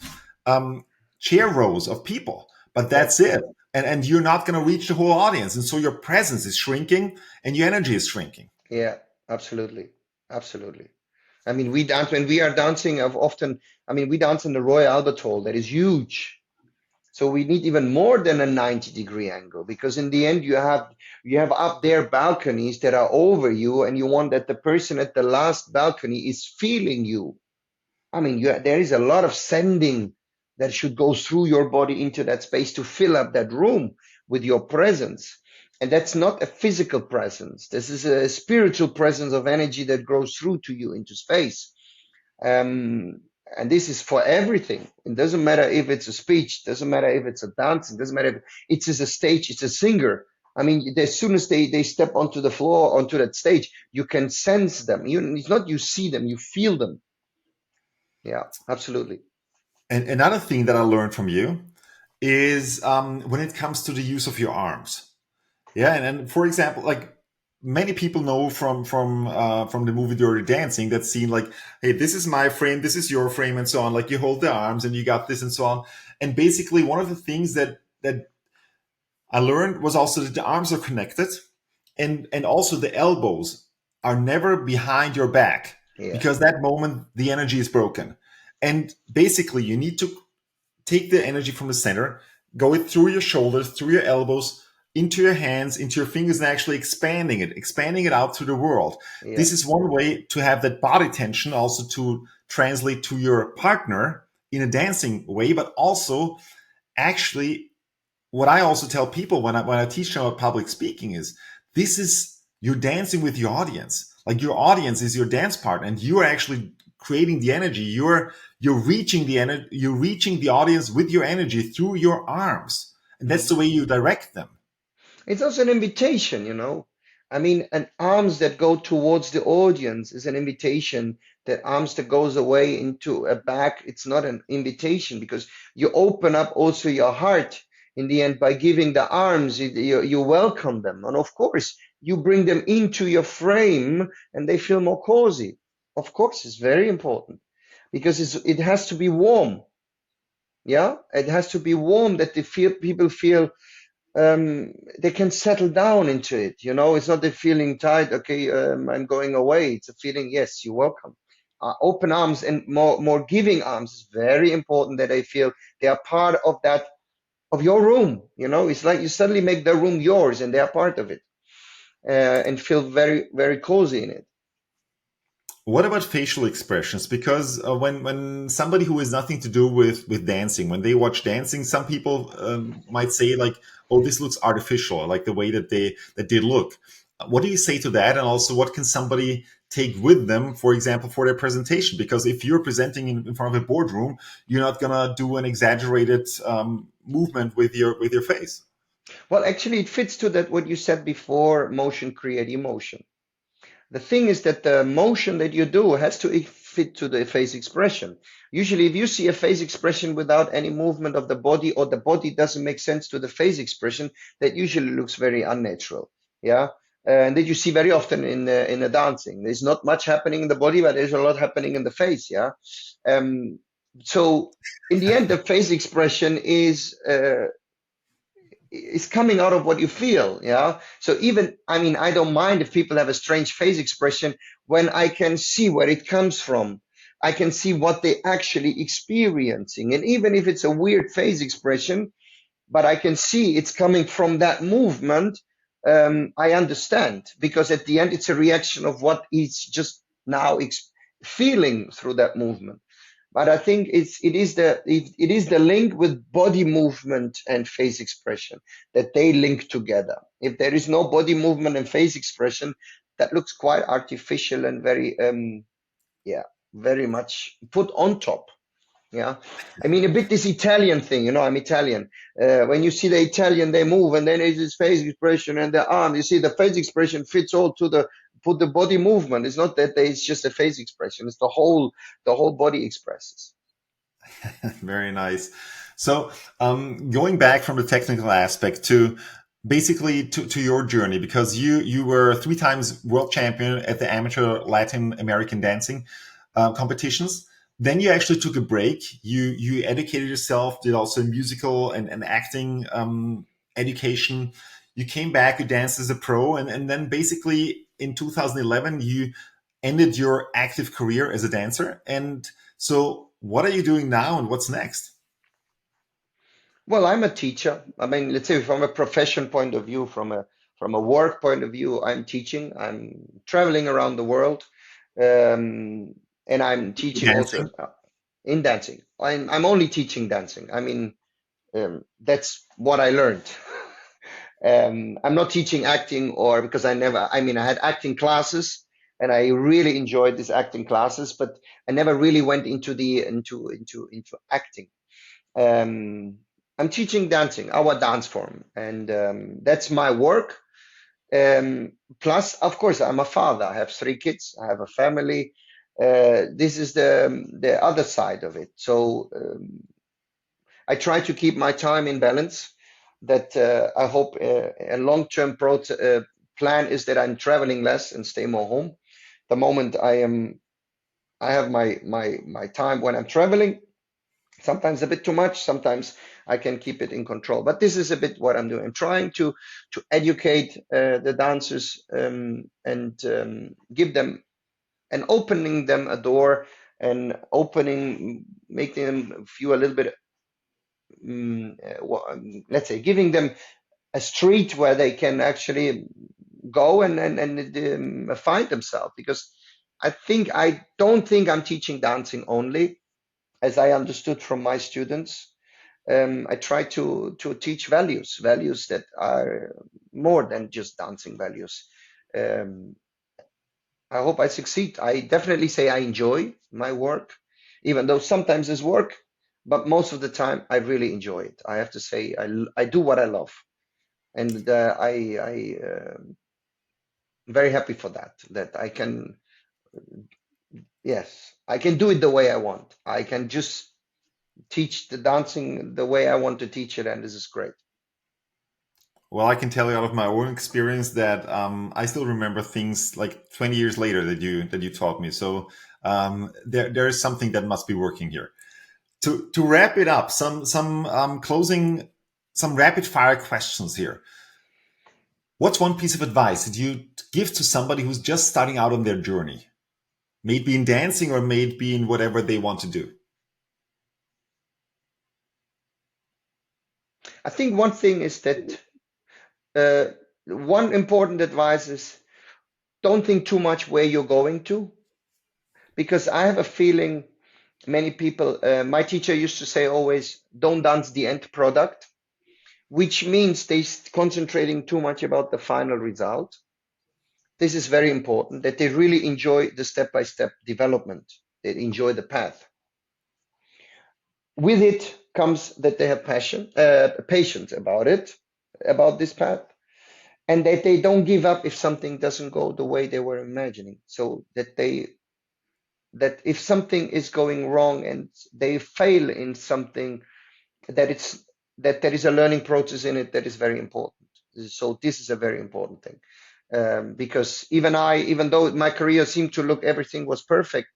chair rows of people, but Yeah. that's it. And you're not going to reach the whole audience. And so your presence is shrinking and your energy is shrinking. Yeah. Absolutely. Absolutely. I mean, we dance when we are dancing of often, I mean, we dance in the Royal Albert Hall that is huge. So we need even more than a 90-degree angle, because in the end you have up there balconies that are over you, and you want that the person at the last balcony is feeling you. I mean, there is a lot of sending that should go through your body into that space to fill up that room with your presence. And that's not a physical presence. This is a spiritual presence of energy that grows through to you into space. And this is for everything. It doesn't matter if it's a speech, doesn't matter if it's a dance, it doesn't matter if it's a stage, it's a singer. I mean, as soon as they step onto the floor, onto that stage, you can sense them. It's not you see them, you feel them. Yeah, absolutely. And another thing that I learned from you is when it comes to the use of your arms. Yeah, and for example, like many people know from the movie Dirty Dancing, that scene like, hey, this is my frame, this is your frame, and so on. Like you hold the arms and you got this and so on. And basically, one of the things that I learned was also that the arms are connected, and also the elbows are never behind your back, Yeah, because that moment the energy is broken. And basically, you need to take the energy from the center, go it through your shoulders, through your elbows, into your hands, into your fingers, and actually expanding it out to the world. yeah, This is one way to have that body tension also to translate to your partner in a dancing way, but also actually what I also tell people when I teach them about public speaking is this is you're dancing with your audience. Like your audience is your dance partner, and you are actually creating the energy. You're reaching the energy. You're reaching the audience with your energy through your arms, and that's Mm. the way you direct them. It's also an invitation, you know. I mean, an arms that go towards the audience is an invitation. That arms that goes away into a back, it's not an invitation because you open up also your heart in the end by giving the arms. You welcome them, and of course you bring them into your frame, and they feel more cozy. Of course, it's very important because it has to be warm. Yeah, it has to be warm that people feel they can settle down into it. You know, it's not a feeling tight. Okay, I'm going away. It's a feeling. Yes, you're welcome. Open arms and more giving arms is very important. That they feel they are part of that of your room. You know, it's like you suddenly make the room yours, and they are part of it, and feel very cozy in it. What about facial expressions? Because when somebody who has nothing to do with dancing, when they watch dancing, some people might say like, "Oh, this looks artificial," like the way that they look. What do you say to that? And also, what can somebody take with them, for example, for their presentation? Because if you're presenting in front of a boardroom, you're not gonna do an exaggerated movement with your face. Well, actually, it fits to that what you said before. Motion create emotion. The thing is that the motion that you do has to fit to the face expression. Usually, if you see a face expression without any movement of the body or the body doesn't make sense to the face expression, that usually looks very unnatural. Yeah. And that you see very often in the dancing. There's not much happening in the body, but there's a lot happening in the face. Yeah. Um, so in the end, the face expression is coming out of what you feel. Yeah. So even, I mean, I don't mind if people have a strange face expression when I can see where it comes from. I can see what they actually experiencing. And even if it's a weird face expression, but I can see it's coming from that movement, I understand because at the end it's a reaction of what he's just now feeling through that movement. But I think it is the link with body movement and face expression that they link together. If there is no body movement and face expression, that looks quite artificial and very yeah, very much put on top. Yeah, I mean a bit this Italian thing, you know. I'm Italian. When you see the Italian, they move, and then it's his face expression and the arm. You see the face expression fits all to the put the body movement. It's not that it's just a face expression. It's the whole body expresses. Very nice. So, going back from the technical aspect to basically to your journey, because you were 3 times world champion at the amateur Latin American dancing competitions. Then you actually took a break. You educated yourself, did also musical and acting education. You came back, you danced as a pro, and then basically in 2011 you ended your active career as a dancer. And so, what are you doing now, and what's next? Well, I'm a teacher. I mean, let's say from a profession point of view, from a work point of view, I'm teaching. I'm traveling around the world, and I'm teaching also Dancing. in dancing. I'm only teaching dancing. I mean, that's what I learned. I'm not teaching acting or because I never, I mean, I had acting classes and I really enjoyed these acting classes, but I never really went into into acting. Um, I'm teaching dancing, our dance form, and that's my work. Plus, of course, I'm a father. I have 3 kids. I have a family. This is the other side of it. So I try to keep my time in balance. That I hope a long-term plan is that I'm traveling less and stay more home. The moment I have my time when I'm traveling. Sometimes a bit too much. Sometimes I can keep it in control. But this is a bit what I'm doing. I'm trying to educate the dancers and give them and opening them a door and opening, making them feel a little bit let's say giving them a street where they can actually go and find themselves because I don't think I'm teaching dancing only as I understood from my students. I try to teach values that are more than just dancing values. Um, I hope I succeed. I definitely say I enjoy my work, even though sometimes it's work, but most of the time I really enjoy it. I have to say I do what I love, and I'm very happy for that. That I can, yes, I can do it the way I want. I can just teach the dancing the way I want to teach it, and this is great. Well, I can tell you out of my own experience that I still remember things like 20 years later that you taught me. So there is something that must be working here. To wrap it up, some closing, some rapid fire questions here. What's one piece of advice that you give to somebody who's just starting out on their journey? May it be in dancing or may it be in whatever they want to do. I think one thing is that uh, one important advice is don't think too much where you're going to, because I have a feeling many people, my teacher used to say always, don't dance the end product, which means they concentrating too much about the final result. This is very important that they really enjoy the step-by-step development. They enjoy the path. With it comes that they have patience about it, about this path, and that they don't give up if something doesn't go the way they were imagining. So that if something is going wrong and they fail in something, that it's that there is a learning process in it that is very important. So this is a very important thing, because even though my career seemed to look everything was perfect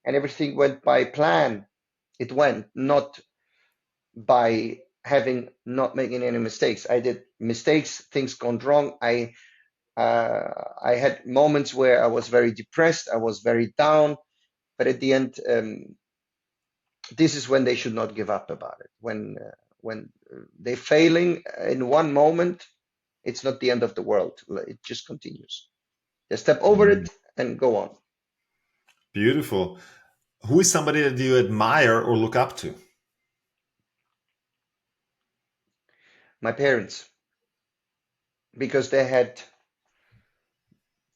and everything went by plan, it went not by having not making any mistakes. I did mistakes, things gone wrong. I had moments where I was very depressed, I was very down, but at the end, this is when they should not give up about it. When they're failing in one moment, it's not the end of the world. It just continues. They step over Mm, it and go on. beautiful. Who is somebody that you admire or look up to? My parents, because they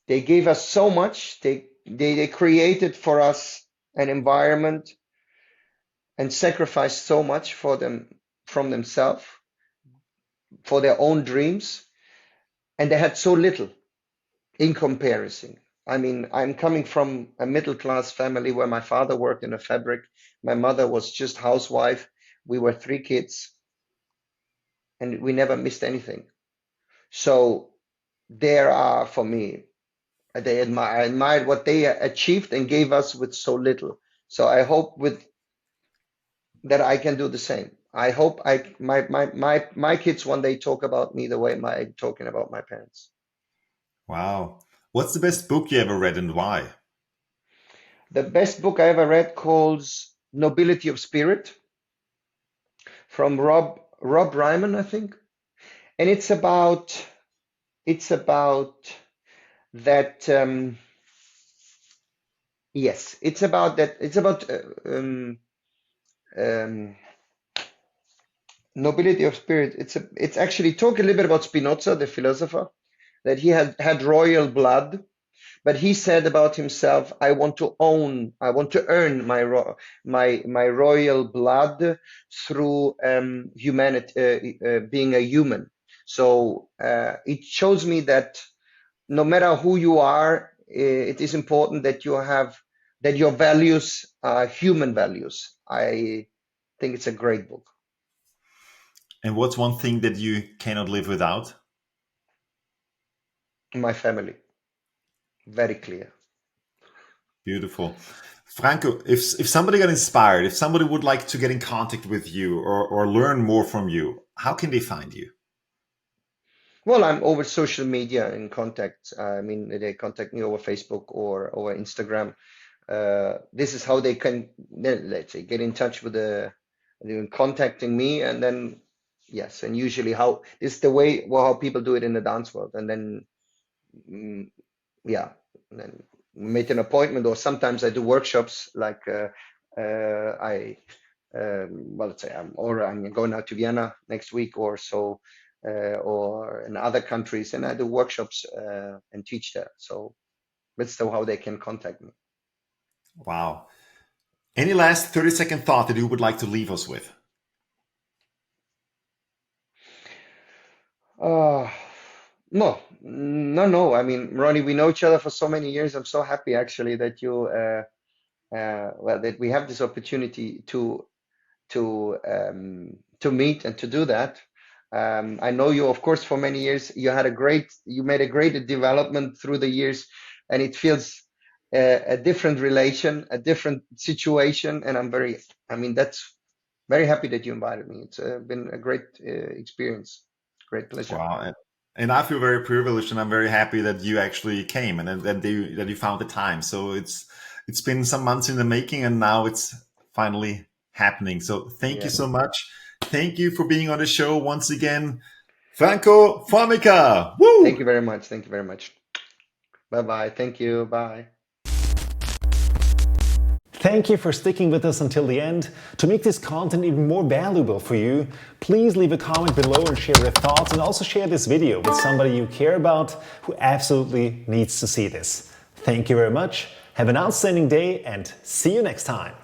gave us so much. They created for us an environment and sacrificed so much for them from themselves for their own dreams, and they had so little in comparison. I mean, I'm coming from a middle class family where my father worked in a fabric, my mother was just housewife. We were three kids, and we never missed anything. So there are for me, I admired what they achieved and gave us with so little. So I hope with that I can do the same. I hope my kids one day talk about me the way I'm talking about my parents. Wow. What's the best book you ever read and why? The best book I ever read calls Nobility of Spirit from Rob Ryman, I think, and it's about that. Yes, it's about that. It's about um, nobility of spirit. It's actually talk a little bit about Spinoza, the philosopher, that he had royal blood, but he said about himself, I want to earn my royal blood through humanity, being a human. So it shows me that no matter who you are, it is important that that your values are human values. I think it's a great book. And what's one thing that you cannot live without? My family, very clear. Beautiful. Franco, if somebody got inspired, if somebody would like to get in contact with you or learn more from you, how can they find you? Well, I'm over social media in contact. I mean, they contact me over Facebook or over Instagram. This is how they can, let's say, get in touch with contacting me, and then yes, and usually how this is the way well how people do it in the dance world, and then mm, yeah, and then make an appointment, or sometimes I do workshops like I well, let's say I'm going out to Vienna next week or so, or in other countries, and I do workshops and teach there. So that's how they can contact me. Wow. Any last 30-second thought that you would like to leave us with? Uh, no. I mean, Ronnie, we know each other for so many years. I'm so happy actually that that we have this opportunity to meet and to do that. I know you, of course, for many years. You made a great development through the years, and it feels a different relation, a different situation. And that's very happy that you invited me. It's been a great experience, great pleasure. Wow. And I feel very privileged, and I'm very happy that you actually came and that you found the time. So it's been some months in the making, and now it's finally happening. So thank you so much. Thank you for being on the show once again, Franco Formica. Woo! Thank you very much. Thank you very much. Bye-bye. Thank you. Bye. Thank you for sticking with us until the end. To make this content even more valuable for you, please leave a comment below and share your thoughts, and also share this video with somebody you care about who absolutely needs to see this. Thank you very much. Have an outstanding day and see you next time.